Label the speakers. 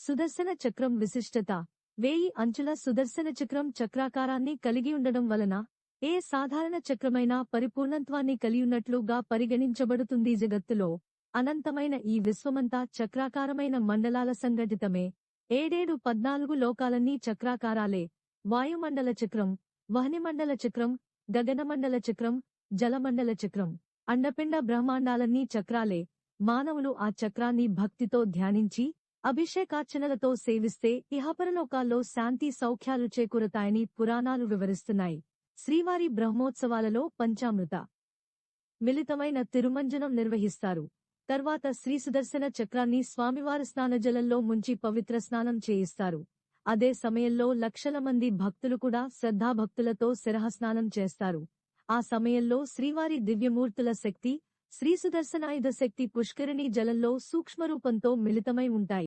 Speaker 1: సుదర్శన చక్రం విశిష్టత 1000 అంచుల సుదర్శన చక్రం చక్రాకారాన్ని కలిగి ఉండడం వలన ఏ సాధారణ చక్రమైనా పరిపూర్ణత్వాన్ని కలియున్నట్లుగా పరిగణించబడుతుంది. జగత్తులో అనంతమైన ఈ విశ్వమంతా చక్రాకారమైన మండలాల సంఘటితమే. 14 లోకాలన్నీ చక్రాకారాలే. వాయుమండల చక్రం, వహ్నిమండల చక్రం, గగనమండల చక్రం, జలమండల చక్రం, అండపిండ బ్రహ్మాండాలన్నీ చక్రాలే. మానవులు ఆ చక్రాన్ని భక్తితో ధ్యానించి అభిషేకార్చనలతో సేవిస్తే ఇహపరలోకాల్లో శాంతి సౌఖ్యాలు చేకూరతాయని పురాణాలు వివరిస్తున్నాయి. శ్రీవారి బ్రహ్మోత్సవాలలో పంచామృత మిళితమైన తిరుమంజనం నిర్వహిస్తారు. తర్వాత శ్రీ సుదర్శన చక్రాన్ని స్వామివారి స్నానజలంలో ముంచి పవిత్ర స్నానం చేయిస్తారు. అదే సమయంలో లక్షల మంది భక్తులు కూడా శ్రద్ధాభక్తులతో శిరఃస్నానం చేస్తారు. ఆ సమయంలో శ్రీవారి దివ్యమూర్తుల శక్తి, శ్రీ సుదర్శనాయుధ శక్తి పుష్కరిణీ జలంలో సూక్ష్మరూపంతో మిళితమై ఉంటాయి.